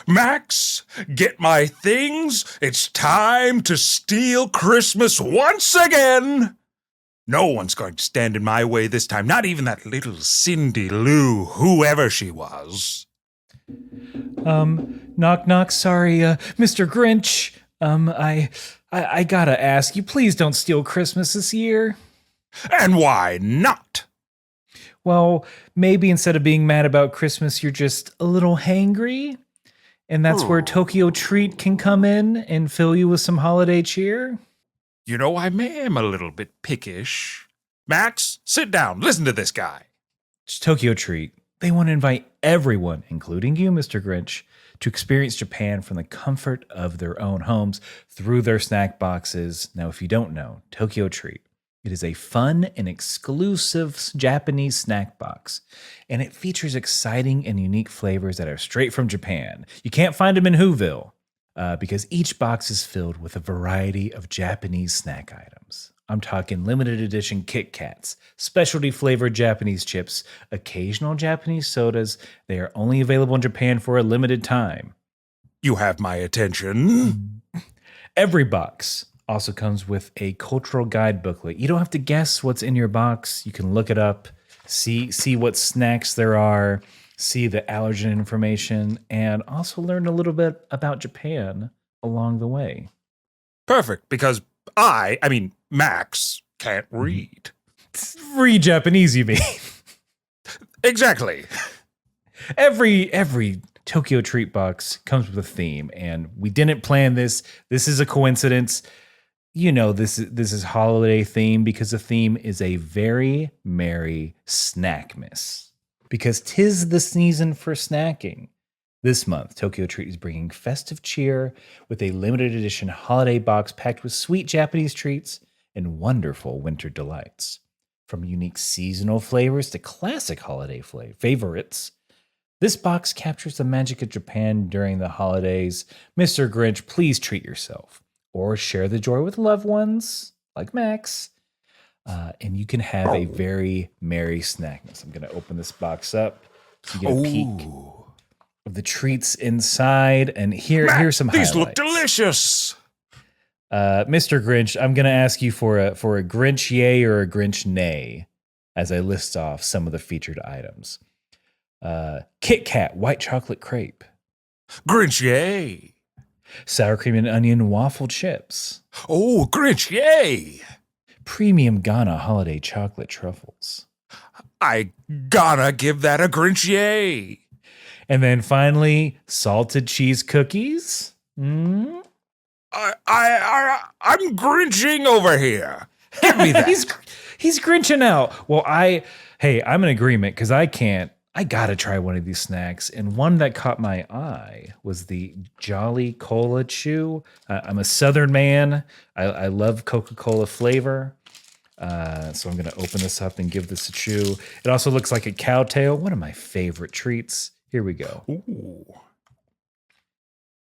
Max, get my things. It's time to steal Christmas once again. No one's going to stand in my way this time, not even that little Cindy Lou, whoever she was. Knock, knock, sorry, Mr. Grinch. I gotta ask you, please don't steal Christmas this year. And why not? Well, maybe instead of being mad about Christmas, you're just a little hangry. And that's where Tokyo Treat can come in and fill you with some holiday cheer. You know, I am a little bit pickish. Max, sit down. Listen to this guy. It's Tokyo Treat. They want to invite everyone, including you, Mr. Grinch, to experience Japan from the comfort of their own homes through their snack boxes. Now, if you don't know, Tokyo Treat, it is a fun and exclusive Japanese snack box, and it features exciting and unique flavors that are straight from Japan. You can't find them in Whoville because each box is filled with a variety of Japanese snack items. I'm talking limited edition Kit Kats, specialty flavored Japanese chips, occasional Japanese sodas. They are only available in Japan for a limited time. You have my attention. Every box also comes with a cultural guide booklet. You don't have to guess what's in your box. You can look it up, see what snacks there are, see the allergen information, and also learn a little bit about Japan along the way. Perfect, because Max can't read. Read Japanese, you mean? Exactly. Every Tokyo Treat box comes with a theme, and we didn't plan this. This is a coincidence. You know, this is holiday theme because the theme is a very merry snackmas. Because 'tis the season for snacking. This month, Tokyo Treat is bringing festive cheer with a limited edition holiday box packed with sweet Japanese treats and wonderful winter delights. From unique seasonal flavors to classic holiday favorites, this box captures the magic of Japan during the holidays. Mr. Grinch, please treat yourself or share the joy with loved ones like Max. And you can have a very merry snackmas. I'm going to open this box up so you get a peek of the treats inside. And here's some highlights. These look delicious. Mr. Grinch, I'm going to ask you for a Grinch yay or a Grinch nay as I list off some of the featured items. Kit Kat white chocolate crepe. Grinch yay. Sour cream and onion waffle chips. Oh, Grinch yay. Premium Ghana holiday chocolate truffles. I gotta give that a Grinch yay. And then finally, salted cheese cookies. I'm Grinching over here. Give me that. He's Grinching out. Well, I'm in agreement because I gotta try one of these snacks. And one that caught my eye was the Jolly Cola Chew. I'm a Southern man. I love Coca-Cola flavor. So I'm gonna open this up and give this a chew. It also looks like a cowtail, one of my favorite treats. Here we go.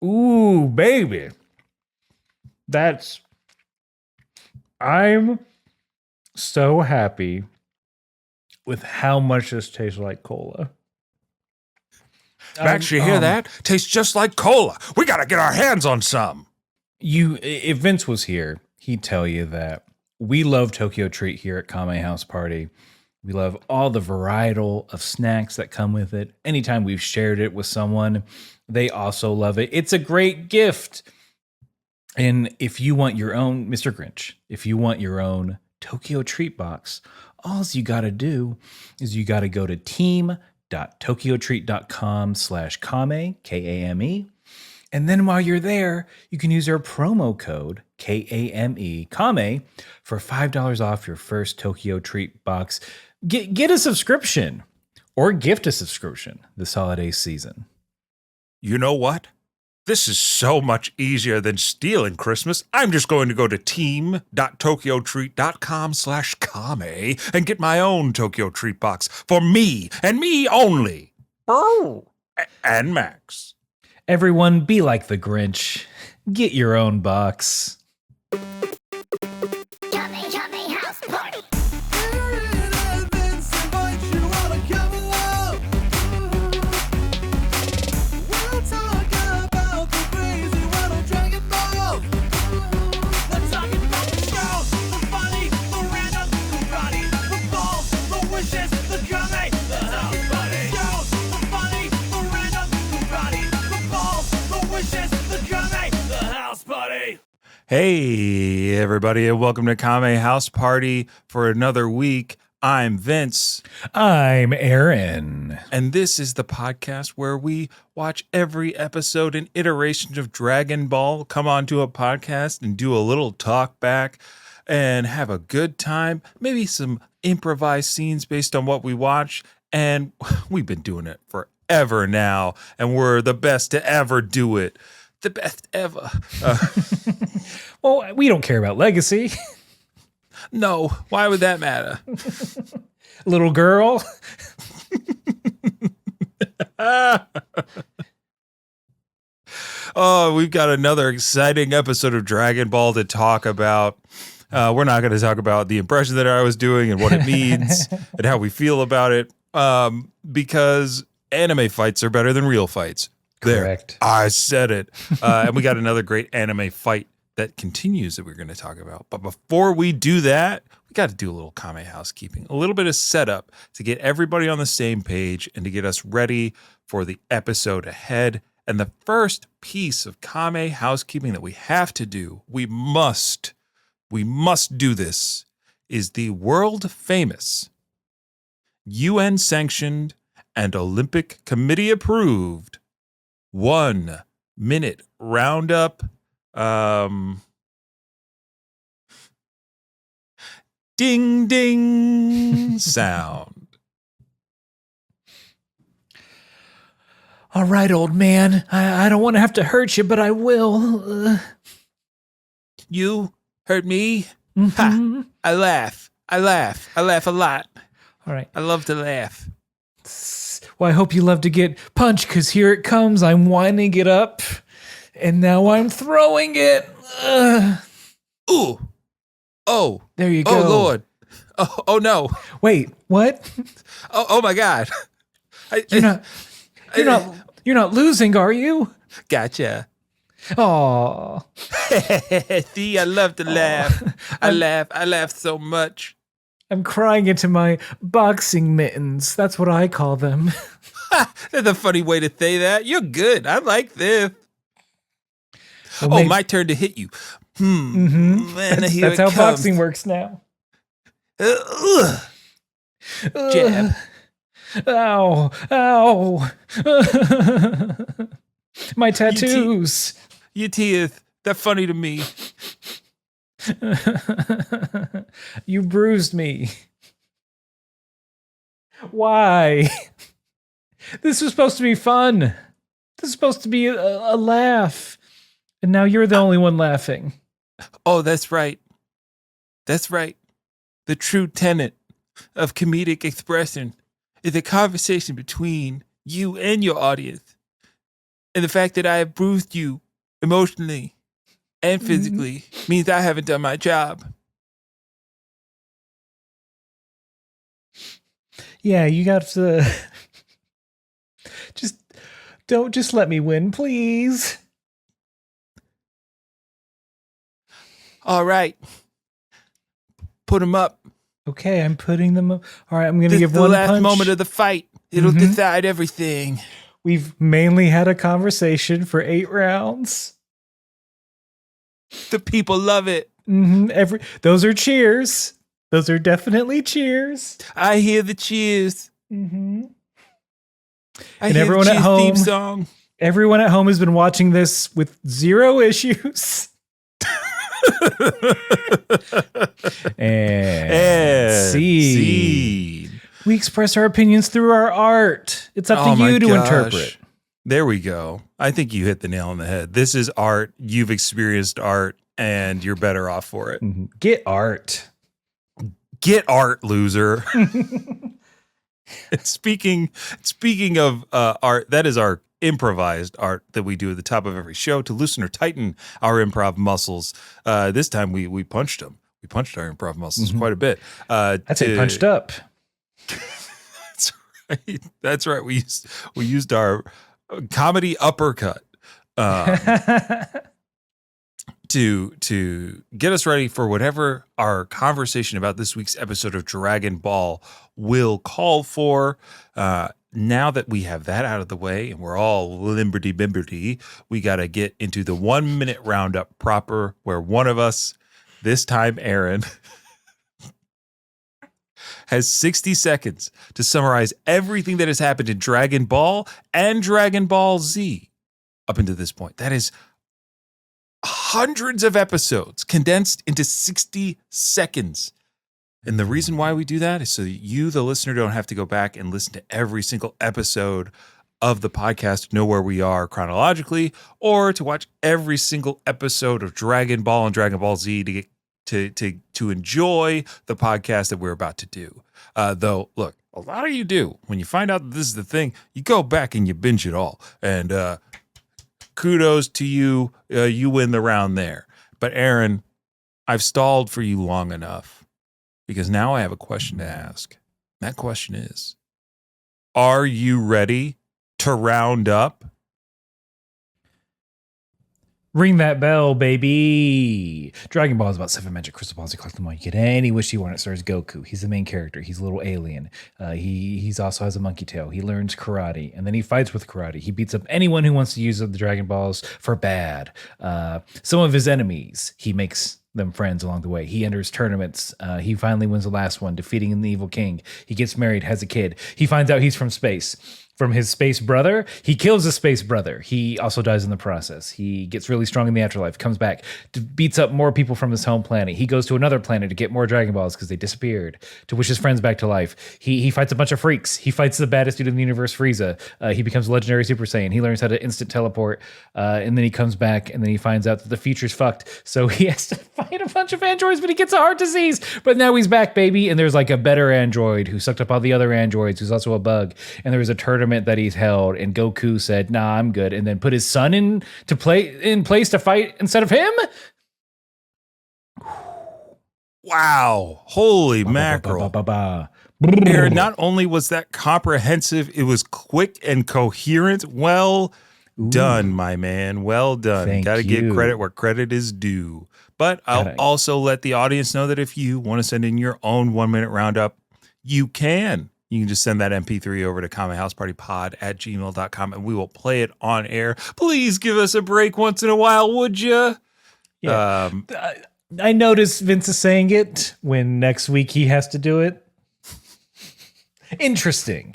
Ooh, baby. I'm so happy with how much this tastes like cola. Max, you hear that? Tastes just like cola. We gotta get our hands on some. If Vince was here, he'd tell you that we love Tokyo Treat here at Kame House Party. We love all the varietal of snacks that come with it. Anytime we've shared it with someone, they also love it. It's a great gift. And if you want your own, Mr. Grinch, if you want your own Tokyo Treat box, all you got to do is you got to go to team.tokyotreat.com/Kame, Kame. And then while you're there, you can use our promo code Kame, Kame, for $5 off your first Tokyo Treat box. Get a subscription or gift a subscription this holiday season. You know what? This is so much easier than stealing Christmas. I'm just going to go to team.tokyotreat.com/Kame and get my own Tokyo Treat box for me and me only. And Max. Everyone, be like the Grinch. Get your own box. Hey, everybody, and welcome to Kame House Party for another week. I'm Vince. I'm Aaron. And this is the podcast where we watch every episode and iteration of Dragon Ball, come onto a podcast and do a little talk back and have a good time. Maybe some improvised scenes based on what we watch. And we've been doing it forever now, and we're the best to ever do it. The best ever. Well, we don't care about legacy. No, why would that matter? Little girl. Oh, we've got another exciting episode of Dragon Ball to talk about. We're not going to talk about the impression that I was doing and what it means and how we feel about it, because anime fights are better than real fights. Correct. There, I said it. And we got another great anime fight that continues that we're going to talk about. But before we do that, we got to do a little Kame housekeeping, a little bit of setup to get everybody on the same page and to get us ready for the episode ahead. And the first piece of Kame housekeeping that we have to do, we must do this, is the world famous, UN sanctioned and Olympic Committee approved 1 minute roundup. Ding ding sound. All right, old man. I don't want to have to hurt you, but I will. You hurt me? Mm-hmm. Ha! I laugh a lot. All right. I love to laugh. Well, I hope you love to get punched, because here it comes. I'm winding it up, and now I'm throwing it. Ooh. Oh. There you go. Oh, Lord. Oh no. Wait, what? Oh my God. You're not losing, are you? Gotcha. Aw. See, I love to laugh. I laugh so much. I'm crying into my boxing mittens. That's what I call them. That's a funny way to say that. You're good. I like this. Well, my turn to hit you. Mm-hmm. Man, that's how boxing works now. Jab. Ow. Ow. My tattoos. Your teeth. They're funny to me. You bruised me. Why? This was supposed to be fun. This is supposed to be a laugh. And now you're the only one laughing. Oh, that's right. That's right. The true tenet of comedic expression is a conversation between you and your audience. And the fact that I have bruised you emotionally and physically means I haven't done my job. Yeah, you got to just let me win, please. All right. Put them up. Okay, I'm putting them up. All right, I'm going to give the one last punch. moment of the fight. It'll decide everything. We've mainly had a conversation for 8 rounds. The people love it. Mm-hmm. Those are cheers. Those are definitely cheers. I hear the cheers. Mm-hmm. And everyone at home. Theme song. Everyone at home has been watching this with 0 issues. and see. We express our opinions through our art. It's up to you to interpret. There we go. I think you hit the nail on the head. This is art. You've experienced art, and you're better off for it. Mm-hmm. Get art. Get art, loser. Speaking of art, that is our improvised art that we do at the top of every show to loosen or tighten our improv muscles. This time we punched them. We punched our improv muscles quite a bit. I'd say punched up. That's right. That's right. We used our comedy uppercut to get us ready for whatever our conversation about this week's episode of Dragon Ball will call for. now that we have that out of the way and we're all limberty-bimberty, we got to get into the 1 minute roundup proper, where one of us, this time Aaron, has 60 seconds to summarize everything that has happened in Dragon Ball and Dragon Ball Z up until this point. That is hundreds of episodes condensed into 60 seconds. And the reason why we do that is so that you, the listener, don't have to go back and listen to every single episode of the podcast to know where we are chronologically, or to watch every single episode of Dragon Ball and Dragon Ball Z to get to enjoy the podcast that we're about to do. Though, look, a lot of you do. When you find out that this is the thing, you go back and you binge it all. And kudos to you. You win the round there. But Aaron, I've stalled for you long enough, because now I have a question to ask. That question is, are you ready to round up? Ring that bell, baby. Dragon Ball is about 7 magic crystal balls. You collect them all. You get any wish you want. It stars Goku. He's the main character. He's a little alien. He's also has a monkey tail. He learns karate, and then he fights with karate. He beats up anyone who wants to use the Dragon Balls for bad. Some of his enemies, he makes them friends along the way. He enters tournaments. He finally wins the last one, defeating the evil king. He gets married, has a kid. He finds out he's from space. From his space brother, he kills his space brother. He also dies in the process. He gets really strong in the afterlife, comes back, beats up more people from his home planet. He goes to another planet to get more Dragon Balls because they disappeared, to wish his friends back to life. He fights a bunch of freaks. He fights the baddest dude in the universe, Frieza. He becomes a legendary Super Saiyan. He learns how to instant teleport, and then he comes back, and then he finds out that the future's fucked. So he has to fight a bunch of androids, but he gets a heart disease. But now he's back, baby, and there's like a better android who sucked up all the other androids, who's also a bug. And there was a tournament that he's held, and Goku said, "Nah, I'm good," and then put his son in place to fight instead of him. Wow. Holy mackerel. Aaron, not only was that comprehensive, it was quick and coherent. Well done, my man. Well done. Got to give credit where credit is due. But I'll also let the audience know that if you want to send in your own 1 minute roundup, you can. You can just send that MP3 over to kamehousepartypod@gmail.com, and we will play it on air. Please give us a break once in a while, would you? Yeah. I noticed Vince is saying it when next week he has to do it. Interesting.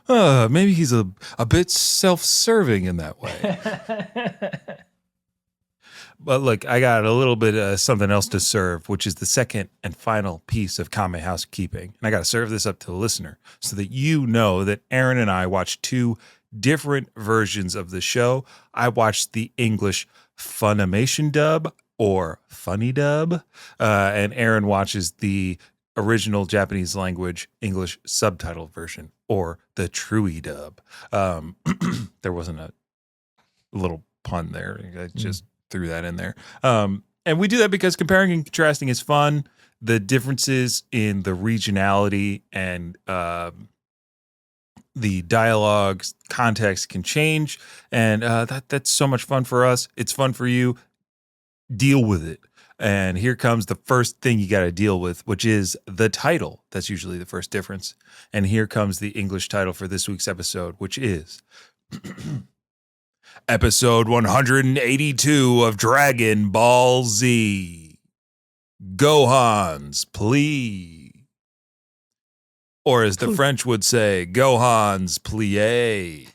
Maybe he's a bit self-serving in that way. But look, I got a little bit something else to serve, which is the second and final piece of Kame housekeeping. And I got to serve this up to the listener so that you know that Aaron and I watched two different versions of the show. I watched the English Funimation dub, or Funny dub, and Aaron watches the original Japanese language English subtitle version, or the Truey dub. There wasn't a little pun there. I just threw that in there. And we do that because comparing and contrasting is fun. The differences in the regionality and the dialogue context can change. And that's so much fun for us. It's fun for you. Deal with it. And here comes the first thing you got to deal with, which is the title. That's usually the first difference. And here comes the English title for this week's episode, which is Episode 182 of Dragon Ball Z, Gohan's Plea. Or as the French would say, Gohan's Plea.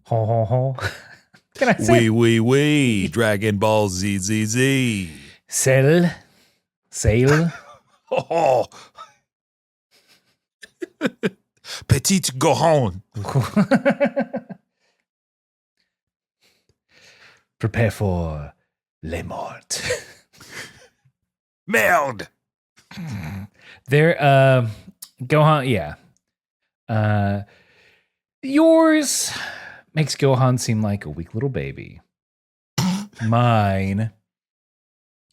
Ho, ho, ho. Can I say? Oui, Dragon Ball Z, Z, Z. Sail. Oh. Petit Gohan. Prepare for les morts. Merde. There, Gohan, yeah. Yours makes Gohan seem like a weak little baby. Mine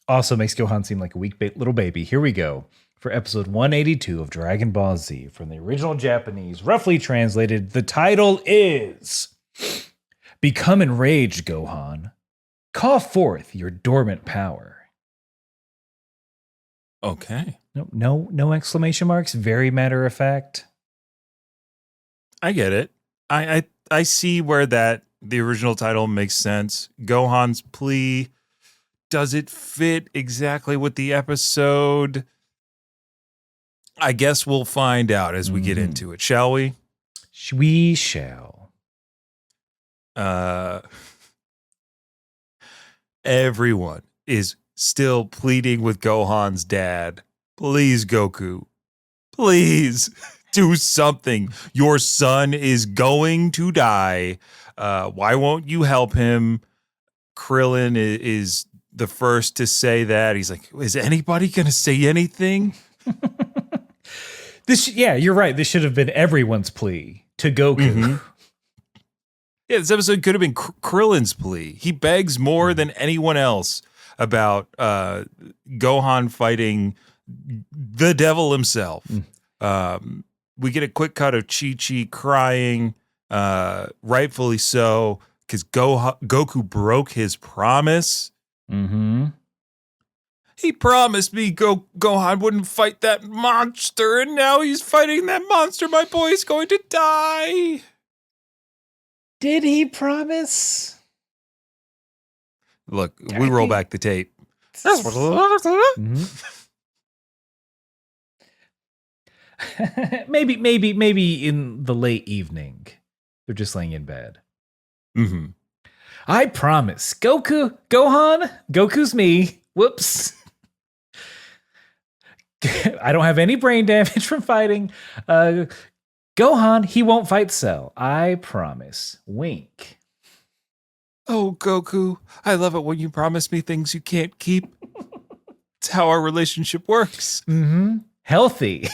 also makes Gohan seem like a weak little baby. Here we go. For episode 182 of Dragon Ball Z from the original Japanese, roughly translated, the title is Become Enraged, Gohan. Call forth your dormant power. Okay. No exclamation marks. Very matter of fact. I get it. I see where the original title makes sense. Gohan's plea. Does it fit exactly with the episode? I guess we'll find out as we get into it, shall we? We shall. Everyone is still pleading with Gohan's dad. Please, Goku. Please do something. Your son is going to die. Why won't you help him? Krillin is the first to say that. He's like, is anybody going to say anything? You're right. This should have been everyone's plea to Goku. Mm-hmm. Yeah, this episode could have been Krillin's plea. He begs more than anyone else about Gohan fighting the devil himself. We get a quick cut of Chi-Chi crying, rightfully so, because Goku broke his promise. Mm-hmm. He promised me Gohan wouldn't fight that monster, and now he's fighting that monster. My boy's going to die. Did he promise? Look, we roll back the tape. Mm-hmm. maybe in the late evening. They're just laying in bed. Mm-hmm. I promise. Gohan, Goku's me. Whoops. I don't have any brain damage from fighting. Gohan, he won't fight Cell. I promise. Wink. Oh, Goku, I love it when you promise me things you can't keep. It's how our relationship works. Mm-hmm. Healthy.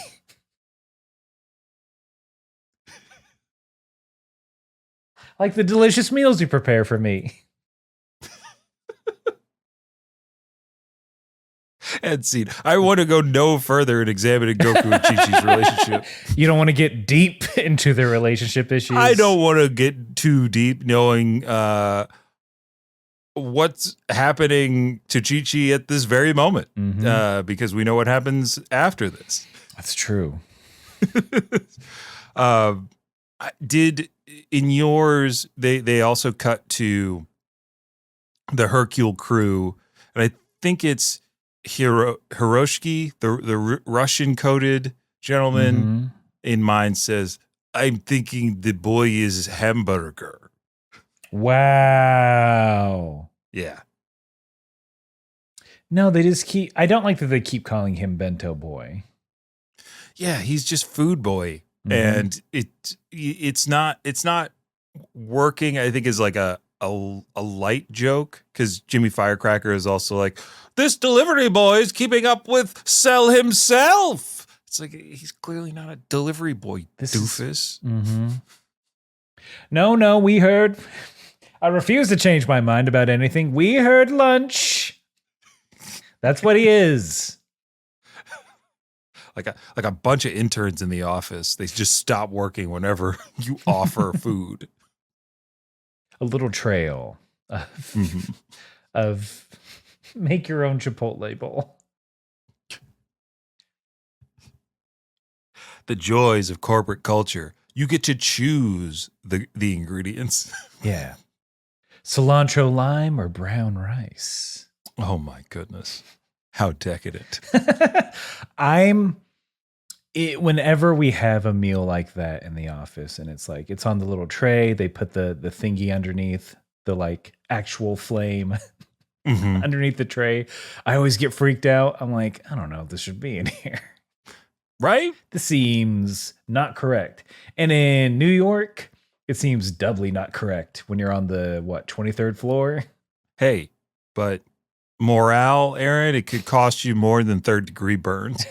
Like the delicious meals you prepare for me. And scene. I want to go no further in examining Goku and Chi-Chi's relationship. You don't want to get deep into their relationship issues? I don't want to get too deep knowing what's happening to Chi-Chi at this very moment. Mm-hmm. Because we know what happens after this. That's true. Did in yours they also cut to the Hercule crew, and I think it's Hiroshiki, the Russian coded gentleman in mine says, "I'm thinking the boy is hamburger." Wow. Yeah. No, they just keep. I don't like that they keep calling him Bento Boy. Yeah, he's just food boy. And it's not working. I think is like a light joke, because Jimmy Firecracker is also like, this delivery boy is keeping up with Cell himself. It's like, he's clearly not a delivery boy, doofus. No, we heard. I refuse to change my mind about anything. We heard lunch. That's what he is. Like a bunch of interns in the office. They just stop working whenever you offer food. A little trail of make your own Chipotle bowl. The joys of corporate culture. You get to choose the ingredients. Yeah. Cilantro lime or brown rice. Oh my goodness. How decadent. Whenever we have a meal like that in the office and it's like, it's on the little tray, they put the thingy underneath the like actual flame underneath the tray. I always get freaked out. I'm like, I don't know if this should be in here. Right? This seems not correct. And in New York, it seems doubly not correct when you're on the 23rd floor. Hey, but morale, Aaron, it could cost you more than third-degree burns.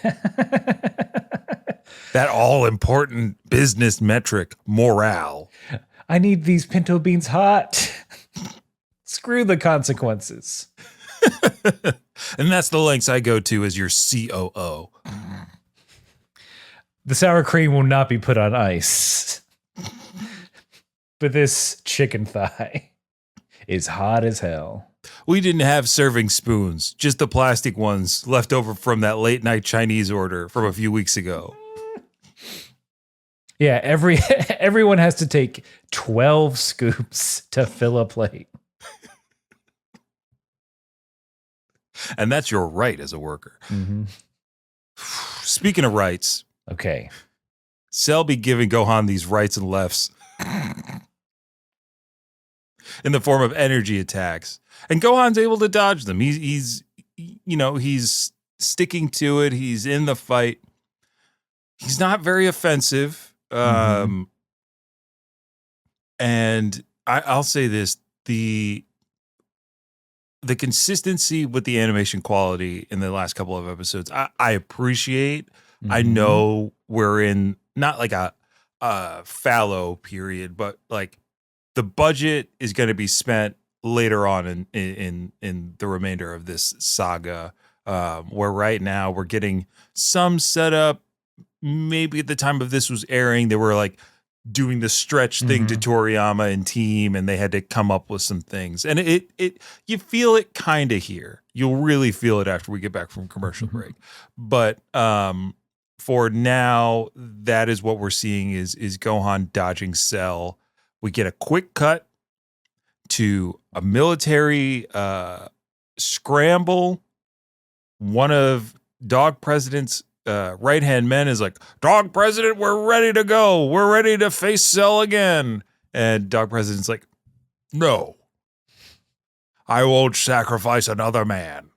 That all-important business metric, morale. I need these pinto beans hot. Screw the consequences. And that's the lengths I go to as your COO. The sour cream will not be put on ice. But this chicken thigh is hot as hell. We didn't have serving spoons, just the plastic ones left over from that late night Chinese order from a few weeks ago. Yeah, everyone has to take 12 scoops to fill a plate. And that's your right as a worker. Mm-hmm. Speaking of rights. Okay. Cell be giving Gohan these rights and lefts in the form of energy attacks. And Gohan's able to dodge them. He's sticking to it. He's in the fight. He's not very offensive. And I'll say this, the consistency with the animation quality in the last couple of episodes, I appreciate. Mm-hmm. I know we're in not like a fallow period, but like the budget is going to be spent later on in the remainder of this saga, where right now we're getting some setup. Maybe at the time of this was airing, they were like doing the stretch thing to Toriyama and team, and they had to come up with some things. And it you feel it kind of here. You'll really feel it after we get back from commercial break. But for now, that is what we're seeing is Gohan dodging Cell. We get a quick cut to a military scramble. One of Dog President's right-hand men is like, Dog President, we're ready to go. We're ready to face Cell again. And Dog President's like, no, I won't sacrifice another man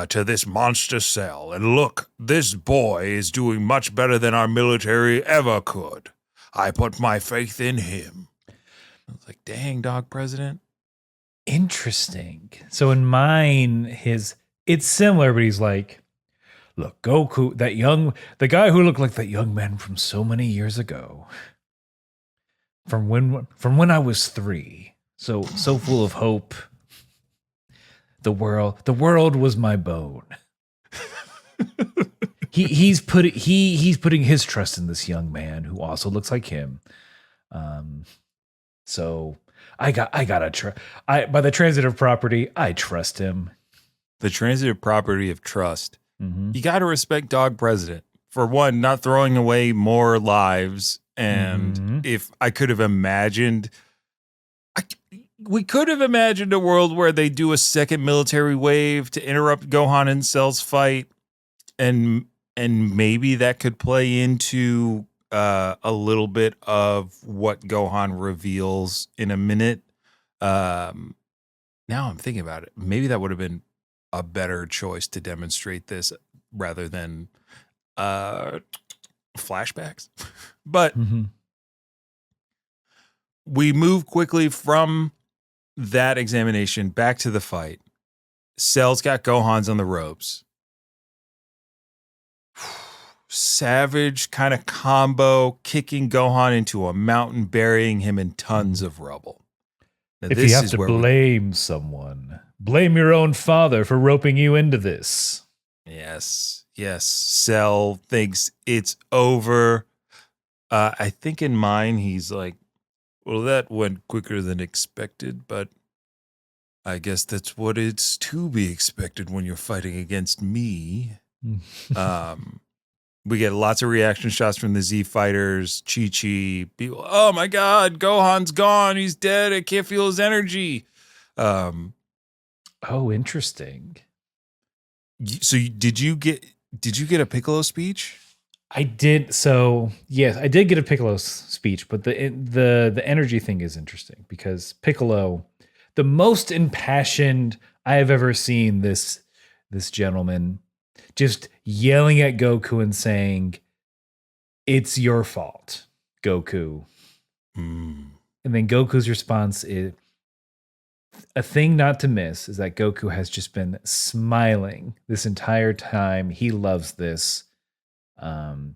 to this monster Cell. And look, this boy is doing much better than our military ever could. I put my faith in him. I was like, dang, Dog President. Interesting. So in mine, it's similar, but he's like, look, Goku, the guy who looked like that young man from so many years ago, from when I was 3, so full of hope. The world was my bone. He's putting his trust in this young man who also looks like him. So I gotta trust. By the transitive property, I trust him. The transitive property of trust. Mm-hmm. You got to respect Dog President for one, not throwing away more lives. And if I could have imagined, we could have imagined a world where they do a second military wave to interrupt Gohan and Cell's fight, and maybe that could play into a little bit of what Gohan reveals in a minute. Now I'm thinking about it. Maybe that would have been a better choice to demonstrate this rather than flashbacks. But we move quickly from that examination back to the fight. Cell's got Gohan's on the ropes. Savage kind of combo, kicking Gohan into a mountain, burying him in tons of rubble. Now, if you have to blame someone, blame your own father for roping you into this. Yes. Cell thinks it's over. I think in mine, he's like, well, that went quicker than expected, but I guess that's what it's to be expected when you're fighting against me. We get lots of reaction shots from the Z fighters, Chi-Chi, people, oh my God, Gohan's gone, he's dead, I can't feel his energy. Oh, interesting. So did you get a Piccolo speech? I did. So yes, I did get a Piccolo speech, but the energy thing is interesting because Piccolo, the most impassioned I have ever seen this gentleman, just yelling at Goku and saying, "It's your fault, Goku." And then Goku's response is, a thing not to miss is that Goku has just been smiling this entire time. He loves this. And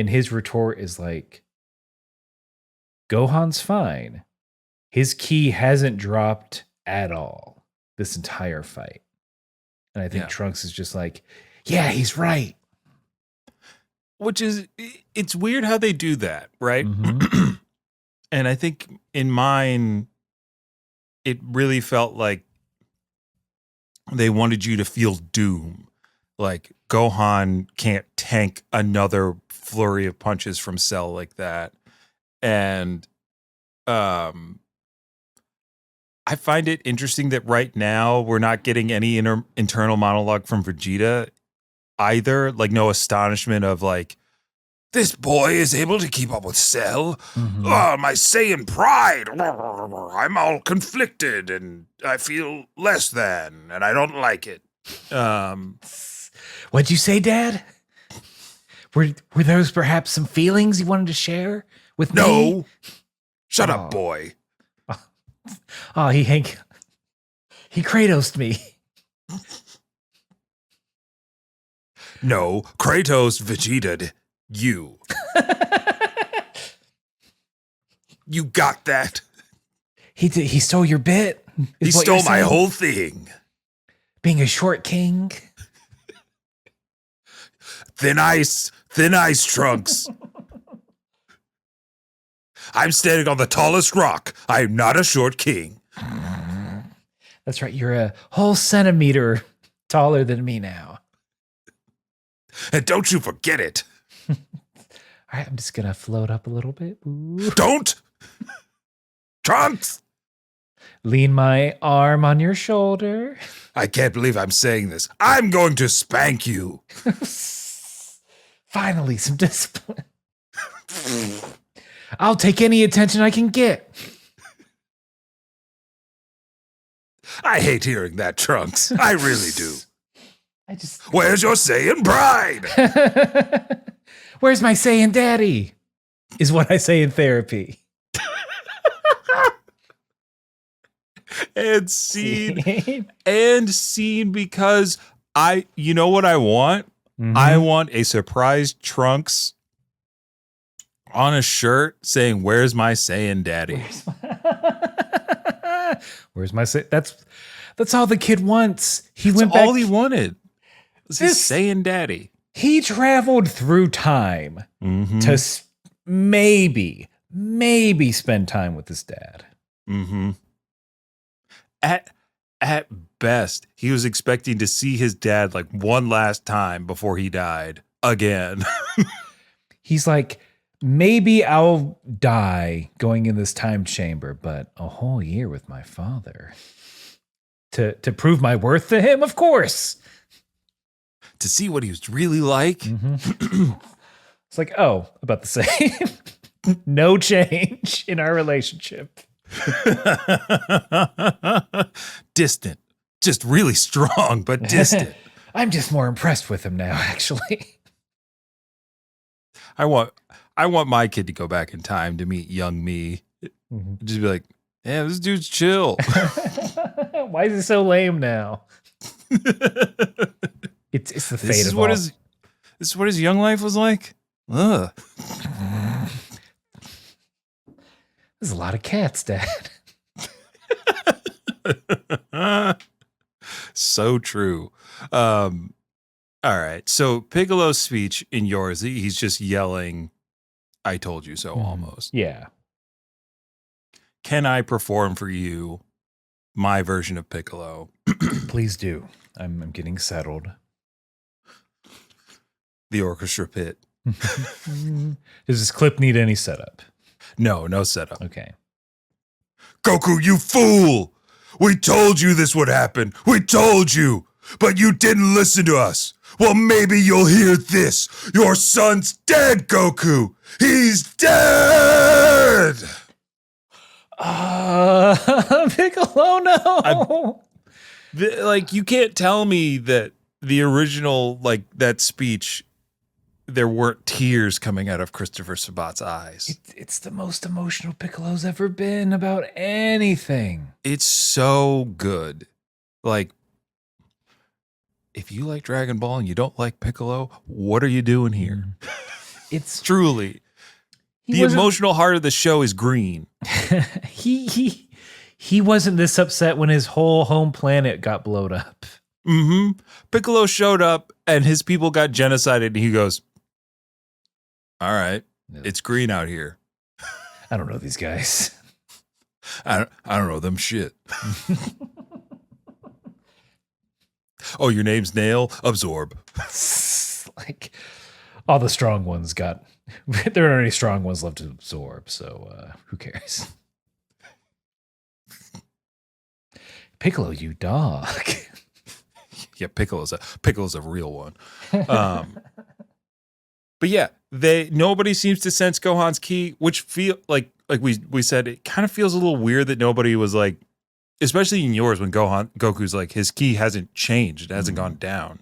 his retort is like, Gohan's fine. His ki hasn't dropped at all this entire fight. And I think Trunks is just like, yeah, he's right. Which is, it's weird how they do that, right? And I think in mine, it really felt like they wanted you to feel doom. Like Gohan can't tank another flurry of punches from Cell like that. And I find it interesting that right now we're not getting any internal monologue from Vegeta either. Like no astonishment of like, this boy is able to keep up with Cell. Mhm. Oh, my Saiyan pride. I'm all conflicted and I feel less than and I don't like it. What'd you say, Dad? Were those perhaps some feelings you wanted to share with me? No. Shut Oh. up, boy. Oh, he Kratos'd me. No, Kratos Vegeta'd you. You got that? He stole your bit. He is what stole you're my saying? whole thing. Being a short king. Thin ice Trunks. I'm standing on the tallest rock. I am not a short king. That's right. You're a whole centimeter taller than me now. And don't you forget it. All right, I'm just gonna float up a little bit. Ooh. Don't! Trunks! Lean my arm on your shoulder. I can't believe I'm saying this. I'm going to spank you. Finally, some discipline. I'll take any attention I can get. I hate hearing that, Trunks. I really do. I just. Where's your Saiyan pride? Where's my Saiyan daddy? Is what I say in therapy. And scene because you know what I want? Mhm. I want a surprise Trunks on a shirt saying, "Where's my Saiyan daddy?" Where's my Saiyan? That's all the kid wants. He That's went back. all he wanted was his This- Saiyan daddy. He traveled through time Mm-hmm. to maybe spend time with his dad. Mm-hmm. At best, he was expecting to see his dad like one last time before he died again. He's like, maybe I'll die going in this time chamber, but a whole year with my father to prove my worth to him, of course. To see what he was really like. Mhm. It's like, oh, about the same. No change in our relationship. Distant. Just really strong, but distant. I'm just more impressed with him now, actually. I want my kid to go back in time to meet young me. Mhm. Just be like, yeah, this dude's chill. Why is he so lame now? It's the fate This is of what all. this is what his young life was like. Ugh. There's a lot of cats, Dad. So true. All right. So Piccolo's speech in yours, he's just yelling, "I told you so," almost. Yeah. Can I perform for you my version of Piccolo? Please do. I'm getting settled. The orchestra pit. Does this clip need any setup? No setup. Okay. Goku, you fool! We told you this would happen. We told you, but you didn't listen to us. Well, maybe you'll hear this. Your son's dead, Goku. He's dead. Piccolo, no. Like, you can't tell me that the original, like, that speech, there weren't tears coming out of Christopher Sabat's eyes. It's the most emotional Piccolo's ever been about anything. It's so good. Like, if you like Dragon Ball and you don't like Piccolo, what are you doing here? It's Truly. The emotional heart of the show is green. he wasn't this upset when his whole home planet got blowed up. Mm-hmm. Piccolo showed up and his people got genocided and he goes, all right, it's green out here. I don't know these guys. I don't know them shit. Oh, your name's Nail? Absorb. Like all the strong ones got, there aren't any strong ones left to absorb. So who cares? Piccolo, you dog. Yeah, Piccolo's a real one. But yeah, nobody seems to sense Gohan's ki, which feel like we said, it kind of feels a little weird that nobody was like, especially in yours when Goku's like, his ki hasn't changed, it hasn't gone down.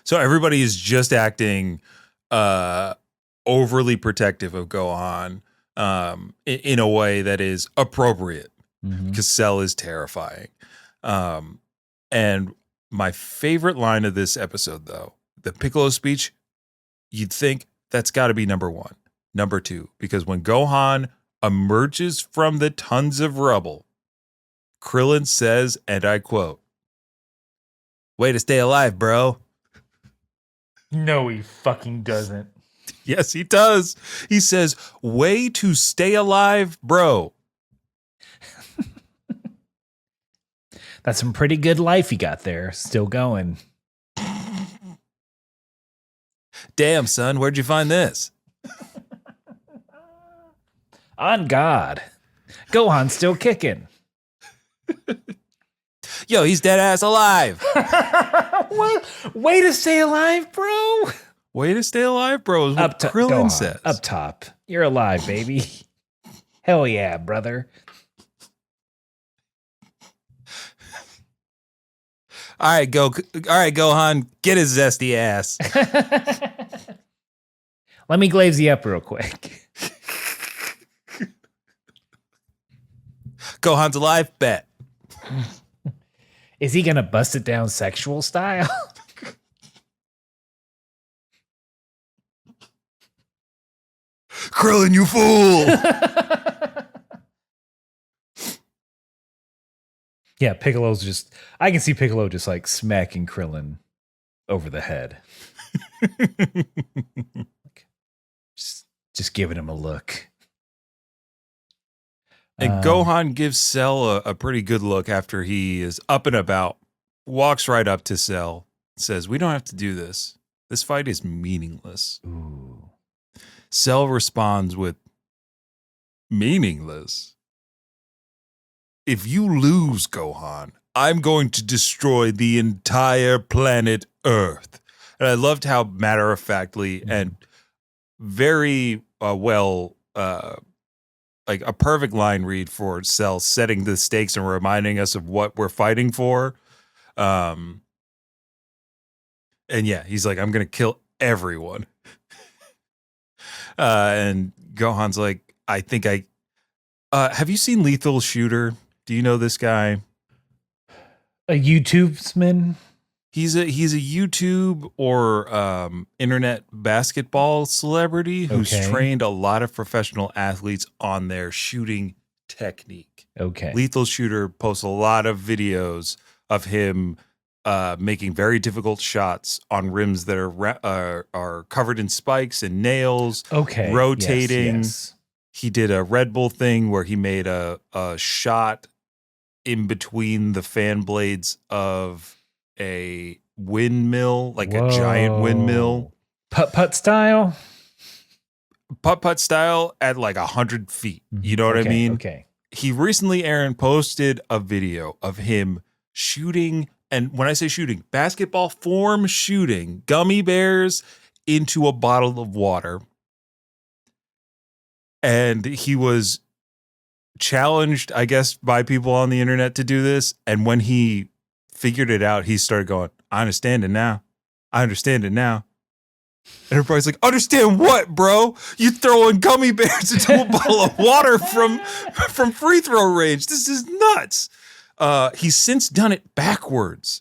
So everybody is just acting overly protective of Gohan in a way that is appropriate because Cell is terrifying. And my favorite line of this episode, though, the Piccolo speech, you'd think that's got to be number one. Number two, because when Gohan emerges from the tons of rubble, Krillin says, and I quote, "Way to stay alive, bro." No, he fucking doesn't. Yes, he does. He says, "Way to stay alive, bro." That's some pretty good life you got there. Still going. Damn, son, where'd you find this? On God. Gohan's still kicking. Yo, he's dead ass alive. What? Way to stay alive, bro. Way to stay alive, bro, is what Krillin Gohan, says. up top. You're alive, baby. Hell yeah, brother. All right, Gohan, get his zesty ass. Let me glaze you up real quick. Gohan's alive, bet. Is he gonna bust it down sexual style? Krillin, you fool. Yeah, Piccolo's just, I can see Piccolo just like smacking Krillin over the head. just giving him a look. And Gohan gives Cell a pretty good look after he is up and about, walks right up to Cell, says, "We don't have to do this. This fight is meaningless." Ooh. Cell responds with, "Meaningless? If you lose, Gohan, I'm going to destroy the entire planet Earth." And I loved how matter-of-factly and very like a perfect line read for Cell, setting the stakes and reminding us of what we're fighting for. And yeah, he's like, "I'm going to kill everyone." And Gohan's like, have you seen Lethal Shooter? Do you know this guy? A YouTubesman? He's a YouTube or internet basketball celebrity who's trained a lot of professional athletes on their shooting technique. Okay. Lethal Shooter posts a lot of videos of him making very difficult shots on rims that are covered in spikes and nails. Okay. Rotating. Yes. He did a Red Bull thing where he made a shot in between the fan blades of a windmill, like a giant windmill. Putt-putt style? Putt-putt style at like 100 feet. You know what I mean? Okay. He recently, Aaron, posted a video of him shooting, and when I say shooting, basketball form shooting gummy bears into a bottle of water. And he was challenged, I guess, by people on the internet to do this. And when he figured it out, he started going, "I understand it now. I understand it now." And everybody's like, "Understand what, bro? You throwing gummy bears into a bottle of water from free throw range. This is nuts." He's since done it backwards.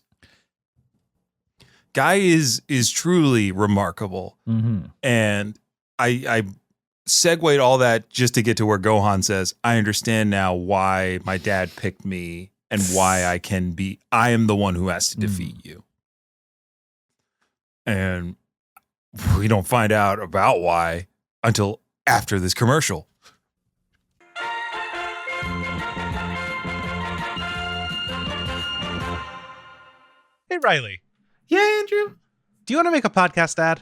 Guy is truly remarkable. Mm-hmm. And I segued all that just to get to where Gohan says, "I understand now why my dad picked me and why I am the one who has to defeat you." And we don't find out about why until after this commercial. Hey, Riley, Yeah, Andrew? do you want to make a podcast ad?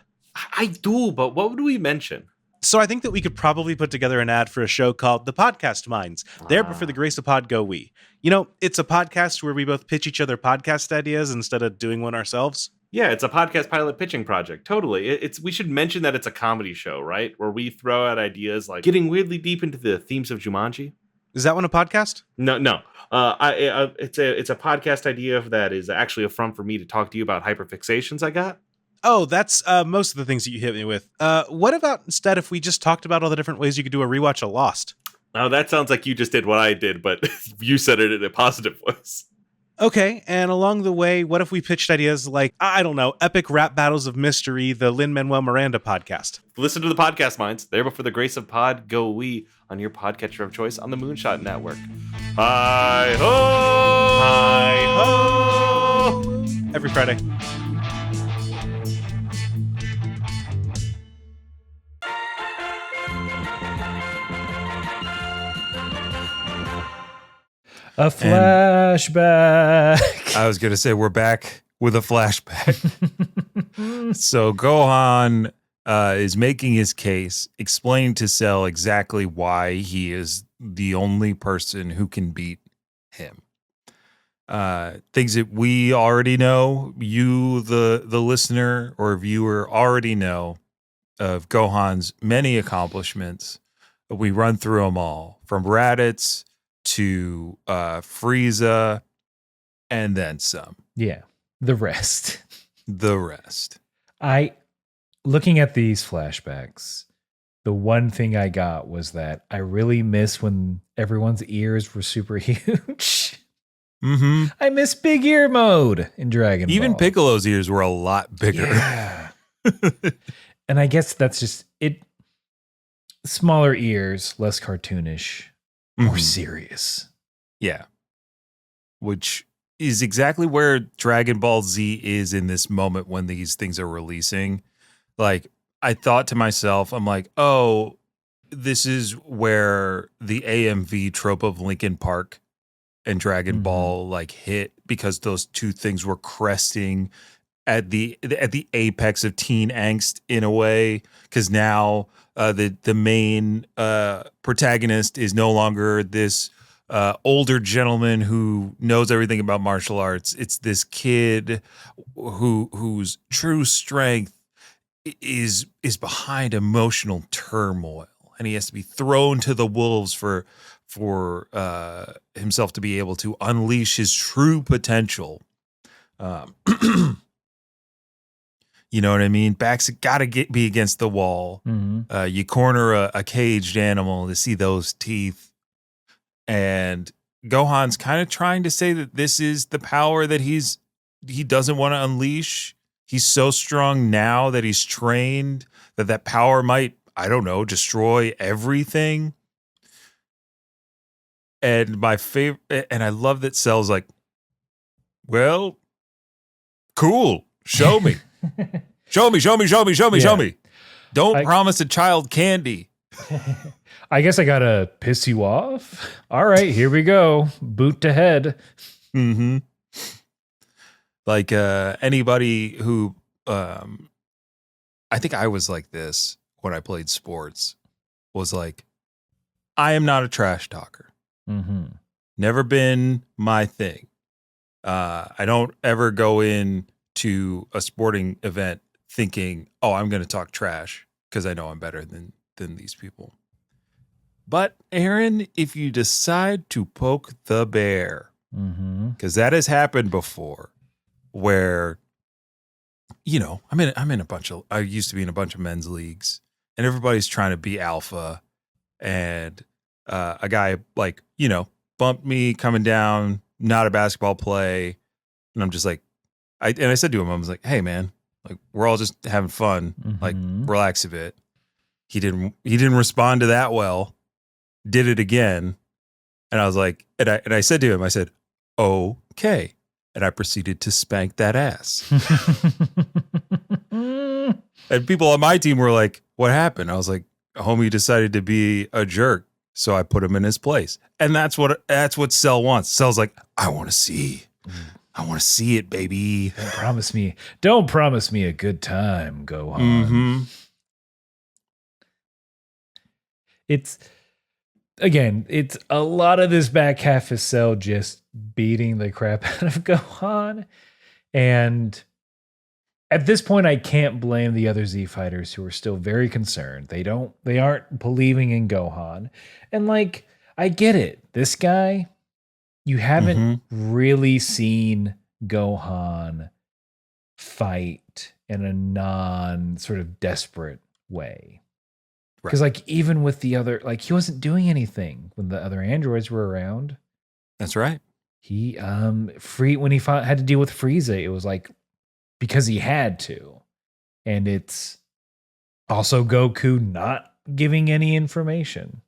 I do, but what would we mention? So I think that we could probably put together an ad for a show called The Podcast Minds. There, but for the grace of pod, go we. You know, it's a podcast where we both pitch each other podcast ideas instead of doing one ourselves. Yeah, it's a podcast pilot pitching project. Totally. We should mention that it's a comedy show, right? Where we throw out ideas like getting weirdly deep into the themes of Jumanji. Is that one a podcast? No. It's a podcast idea that is actually a front for me to talk to you about hyperfixations I got. Oh, that's most of the things that you hit me with. What about instead if we just talked about all the different ways you could do a rewatch of Lost? Oh, that sounds like you just did what I did, but you said it in a positive voice. Okay, and along the way, what if we pitched ideas like, I don't know, epic rap battles of mystery, the Lin-Manuel Miranda podcast? Listen to the Podcast Minds. There, but for the grace of pod, go we on your podcatcher of choice on the Moonshot Network. Hi ho! Hi ho! Every Friday. A flashback. I was going to say we're back with a flashback. So Gohan is making his case, explaining to Cell exactly why he is the only person who can beat him. Things that we already know, you, the listener or viewer, already know of Gohan's many accomplishments. We run through them all, from Raditz to Frieza, and then some. Yeah, the rest. The rest. Looking at these flashbacks, the one thing I got was that I really miss when everyone's ears were super huge. Mm-hmm. I miss big ear mode in Dragon Ball. Even Piccolo's ears were a lot bigger. Yeah. And I guess that's just it. Smaller ears, less cartoonish, more Mhm. serious. Yeah. Which is exactly where Dragon Ball Z is in this moment when these things are releasing. Like, I thought to myself, I'm like, oh, this is where the AMV trope of Linkin Park and Dragon Mhm. Ball like hit, because those two things were cresting at the apex of teen angst in a way, because now the main protagonist is no longer this older gentleman who knows everything about martial arts. It's this kid whose true strength is behind emotional turmoil, and he has to be thrown to the wolves for himself to be able to unleash his true potential. You know what I mean? Back's got to be against the wall. Mm-hmm. You corner a caged animal to see those teeth. And Gohan's kind of trying to say that this is the power that he doesn't want to unleash. He's so strong now that he's trained that power might, I don't know, destroy everything. And my favorite, and I love that Cell's like, well, cool, show me. Show me. Yeah. Don't promise a child candy. I guess I gotta piss you off. All right, here we go. Boot to head. Mm-hmm. Like anybody who, I think I was like this when I played sports, was like, I am not a trash talker. Mm-hmm. Never been my thing. I don't ever go in to a sporting event thinking, oh, I'm going to talk trash because I know I'm better than these people. But Aaron, if you decide to poke the bear, because that has happened before, where, you know, I used to be in a bunch of men's leagues, and everybody's trying to be alpha, and a guy, like, you know, bumped me coming down, not a basketball play, and I'm just like, I said to him, I was like, hey man, like, we're all just having fun, like, relax a bit. He didn't respond to that well. Did it again, and I was like, and I said to him, I said, okay, and I proceeded to spank that ass. And people on my team were like, what happened? I was like, homie decided to be a jerk, so I put him in his place. And that's what Cell wants. Cell's like, I want to see I want to see it, baby. Don't promise me a good time, Gohan. Mm-hmm. It's a lot of this back half is Cell just beating the crap out of Gohan. And at this point, I can't blame the other Z fighters who are still very concerned. They aren't believing in Gohan. And like, I get it. This guy, you haven't really seen Gohan fight in a non sort of desperate way. Because like even with the other, like he wasn't doing anything when the other androids were around. That's right. He when he had to deal with Frieza, it was like because he had to. And it's also Goku not giving any information.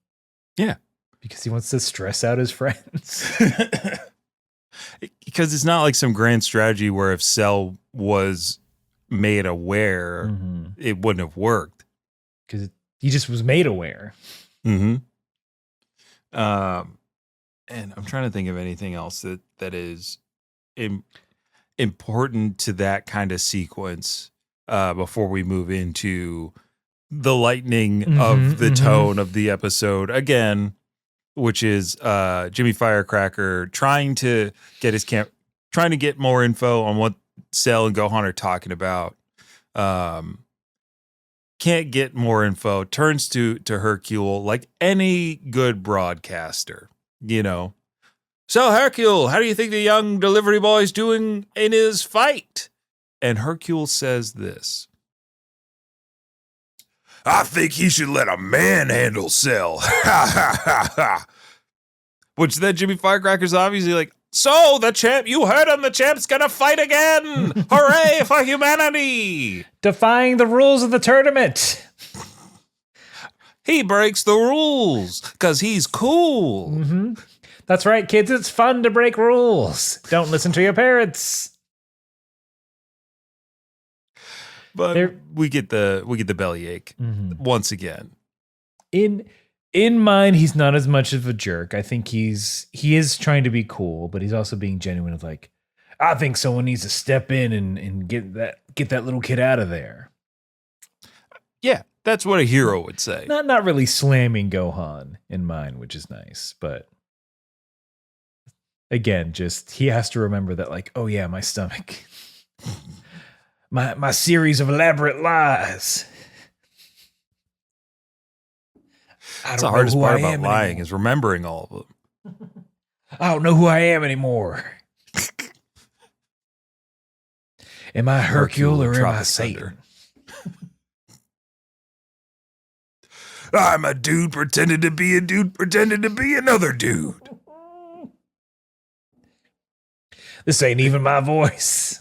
Yeah. Because he wants to stress out his friends. Because it's not like some grand strategy where if Cell was made aware, it wouldn't have worked. Because he just was made aware. Mm-hmm. And I'm trying to think of anything else that is important to that kind of sequence before we move into the lightning of the tone of the episode again, which is Jimmy Firecracker trying to get more info on what Cell and Gohan are talking about. Can't get more info, turns to Hercule like any good broadcaster, you know. So Hercule, how do you think the young delivery boy's doing in his fight? And Hercule says this: I think he should let a man handle Cell. Ha ha ha ha. Which then Jimmy Firecracker's obviously like, so the champ, you heard him, the champ's gonna fight again. Hooray for humanity. Defying the rules of the tournament. He breaks the rules because he's cool. Mm-hmm. That's right, kids. It's fun to break rules. Don't listen to your parents. But we get the bellyache once again. In mine, he's not as much of a jerk. I think he is trying to be cool, but he's also being genuine of like, I think someone needs to step in and get that little kid out of there. Yeah, that's what a hero would say. Not really slamming Gohan in mine, which is nice, but again, just he has to remember that like, oh yeah, my stomach. My series of elaborate lies. That's the hardest part about lying is remembering all of them. I don't know who I am anymore. Am I Hercule or am I Satan? I'm a dude pretending to be a dude pretending to be another dude. This ain't even my voice.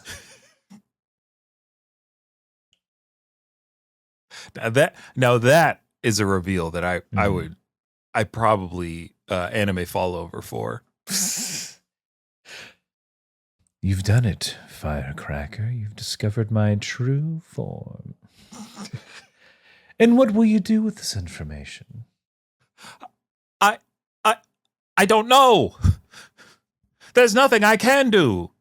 Now that is a reveal that I probably anime fall over for. You've done it, Firecracker. You've discovered my true form. And what will you do with this information? I don't know. There's nothing I can do.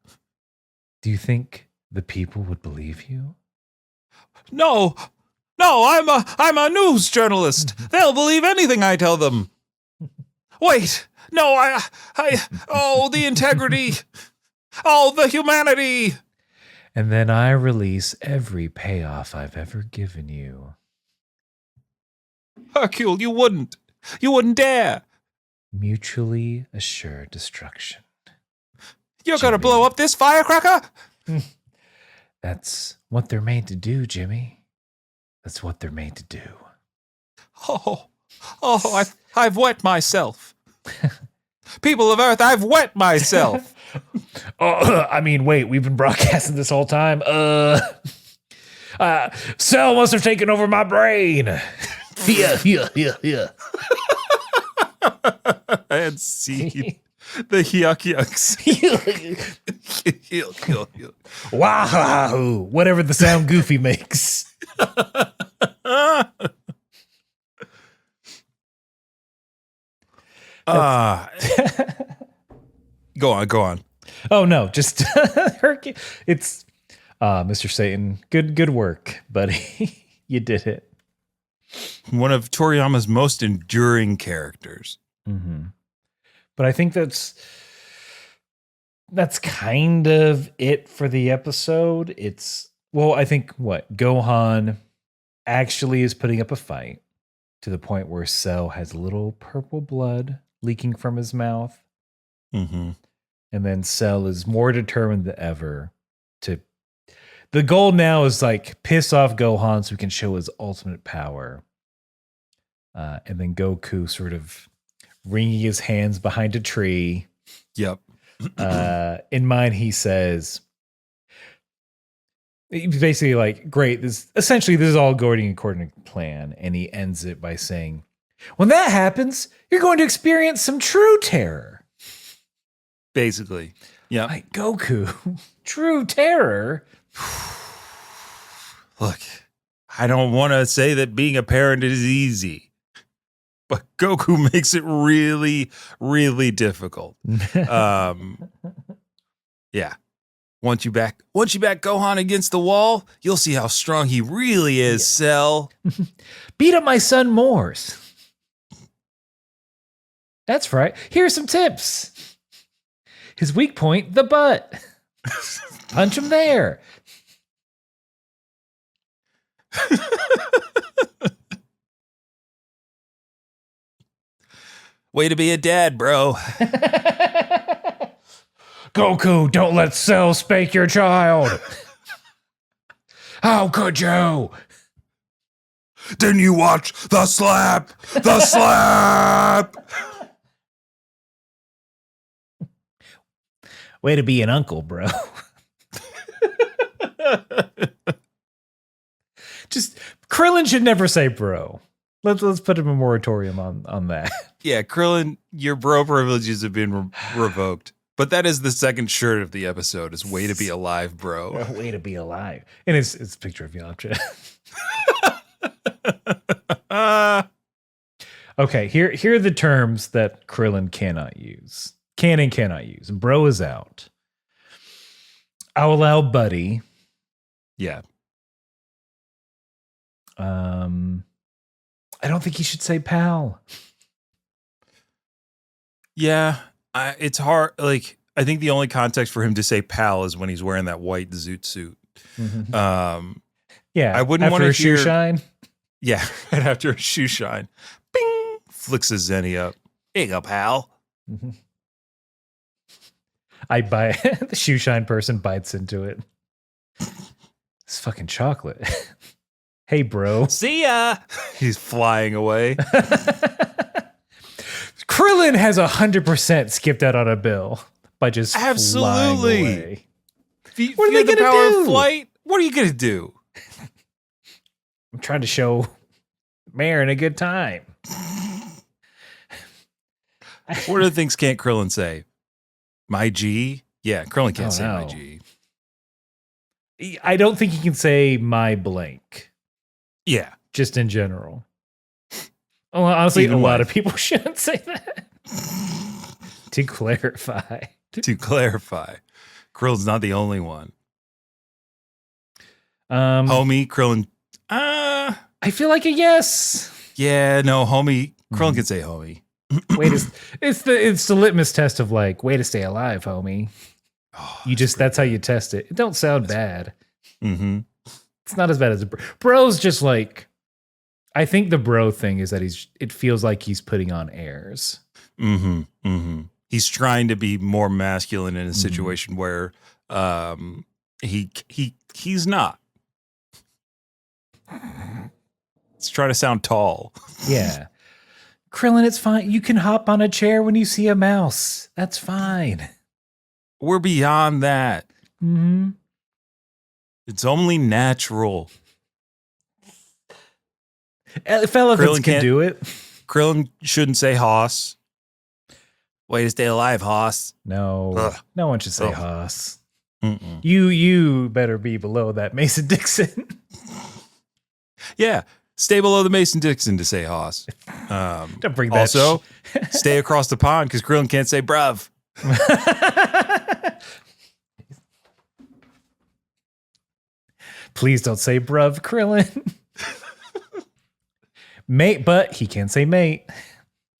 Do you think the people would believe you? No, I'm a news journalist. They'll believe anything I tell them. Wait, no, the integrity, the humanity. And then I release every payoff I've ever given you. Hercule, you wouldn't dare. Mutually assured destruction. You're going to blow up this firecracker? That's what they're made to do, Jimmy. That's what they're made to do. I've wet myself. People of Earth, I've wet myself. Wait, we've been broadcasting this whole time. Cell must have taken over my brain. Yeah. And see the yucks. Wow, whatever the sound Goofy makes. Go on. Oh no, just it's Mr. Satan. Good work, buddy. You did it. One of Toriyama's most enduring characters. Mm-hmm. But I think that's kind of it for the episode. I think what Gohan actually is putting up a fight to the point where Cell has little purple blood leaking from his mouth. Mm-hmm. And then Cell is more determined than ever to. The goal now is like piss off Gohan so he can show his ultimate power. And then Goku sort of wringing his hands behind a tree. Yep. In mind, he says, basically like, great, this is all going according to plan. And he ends it by saying, when that happens, you're going to experience some true terror. Basically. Yeah. Like, Goku, true terror? Look, I don't want to say that being a parent is easy, but Goku makes it really, really difficult. Yeah. Once you back Gohan against the wall, you'll see how strong he really is, Cell. Beat up my son Morse. That's right. Here's some tips. His weak point, the butt. Punch him there. Way to be a dad, bro. Goku, don't let Cell spank your child. How could you? Didn't you watch the slap? The slap! Way to be an uncle, bro. Just Krillin should never say bro. Let's put him a moratorium on that. Yeah, Krillin, your bro privileges have been revoked. But that is the second shirt of the episode, is way to be alive, bro. Way to be alive. And it's a picture of Yamcha. Okay, here are the terms that Krillin cannot use. Can and cannot use. Bro is out. I'll allow buddy. Yeah. I don't think he should say pal. Yeah, it's hard. Like, I think the only context for him to say pal is when he's wearing that white zoot suit. Mm-hmm. I wouldn't want to shoe shine. Yeah, right after a shoe shine. Bing! Flicks his zenny up. Here you go, pal. Mm-hmm. I buy the shoe shine person bites into it. It's fucking chocolate. Hey, bro. See ya. He's flying away. Krillin has 100% skipped out on a bill by just flying away. What are they going to do? Of flight? What are you going to do? I'm trying to show Marin a good time. What other things can't Krillin say? My G? Yeah, Krillin can't say my G. I don't think he can say my blank. Yeah. Just in general. Well, honestly, a lot of people shouldn't say that. To clarify. Krillin's not the only one. Homie, Krillin. I feel like a yes. Yeah, no, homie. Krillin can say homie. It's the litmus test of like, way to stay alive, homie. Oh, That's how you test it. It don't sound bad. Mm-hmm. It's not as bad as a bro. Bro's just like, I think the bro thing is that it feels like he's putting on airs. Mm-hmm. Mm-hmm. He's trying to be more masculine in a situation where he's not. He's trying to sound tall. Yeah. Krillin, it's fine. You can hop on a chair when you see a mouse. That's fine. We're beyond that. Mm-hmm. It's only natural. If elephants can do it. Krillin shouldn't say hoss. Way to stay alive, hoss. No. Ugh. No one should say hoss. Mm-mm. You better be below that Mason-Dixon. Yeah. Stay below the Mason-Dixon to say hoss. Don't bring that. Also, stay across the pond because Krillin can't say bruv. Please don't say bruv, Krillin. Mate, but he can say mate.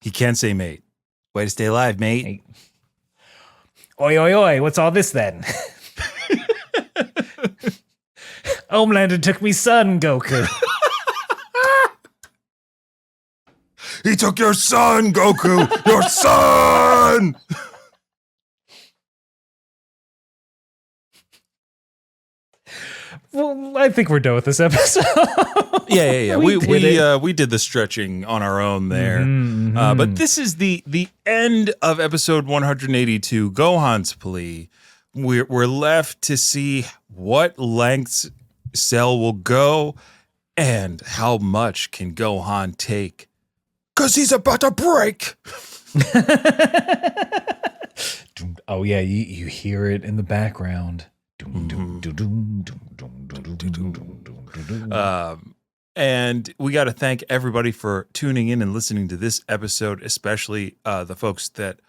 He can say mate. Way to stay alive, mate. Mate. Oi, oi, oi, what's all this then? Homelander took me son, Goku. He took your son, Goku! Your son! Well, I think we're done with this episode. Yeah. We We did the stretching on our own there. Mhm. But this is the end of episode 182, Gohan's Plea. We're left to see what lengths Cell will go and how much can Gohan take. Because he's about to break. Oh, yeah, you hear it in the background. And we got to thank everybody for tuning in and listening to this episode, especially the folks that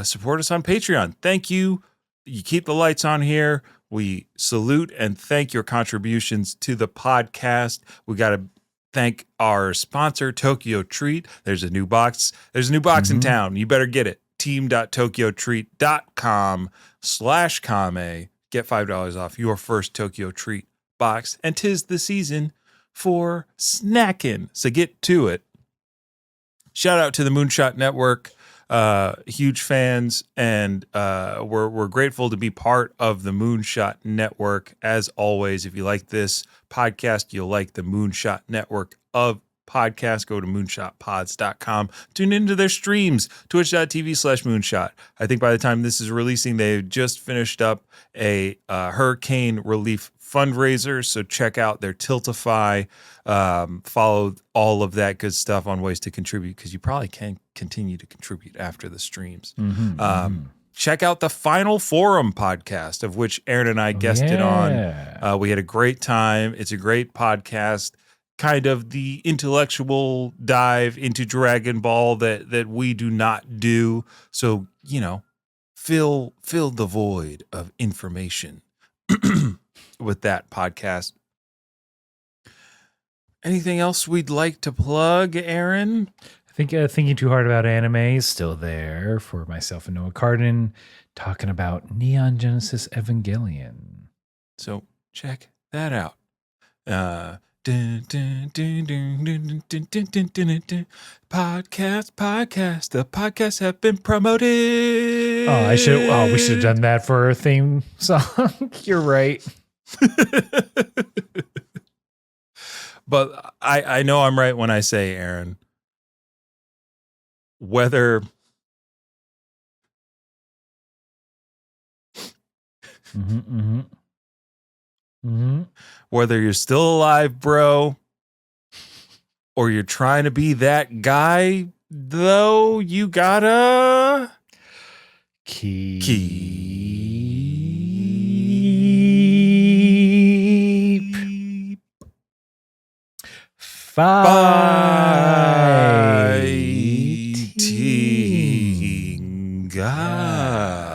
support us on Patreon. Thank you. You keep the lights on here. We salute and thank your contributions to the podcast. We got to thank our sponsor, Tokyo Treat. There's a new box. There's a new box in town. You better get it. team.tokyotreat.com/Kame. Get $5 off your first Tokyo Treat box. And 'tis the season for snacking. So get to it. Shout out to the Moonshot Network. Huge fans, and we're grateful to be part of the Moonshot Network. As always, if you like this podcast, you'll like the Moonshot Network of podcasts. Go to moonshotpods.com. Tune into their streams, twitch.tv/moonshot. I think by the time this is releasing, they've just finished up a hurricane relief fundraiser, so check out their Tiltify. Follow all of that good stuff on ways to contribute, because you probably can continue to contribute after the streams. Check out the Final Forum podcast, of which Aaron and I guested on. We had a great time. It's a great podcast, kind of the intellectual dive into Dragon Ball that we do not do. So, fill the void of information with that podcast. Anything else we'd like to plug, Aaron? I think Thinking Too Hard About Anime is still there for myself and Noah Cardin, talking about Neon Genesis Evangelion. So check that out. Podcast. The podcasts have been promoted. We should have done that for our theme song. You're right. But I know I'm right when I say, Aaron, whether whether you're still alive, bro, or you're trying to be that guy, though, you gotta keep fighting, God.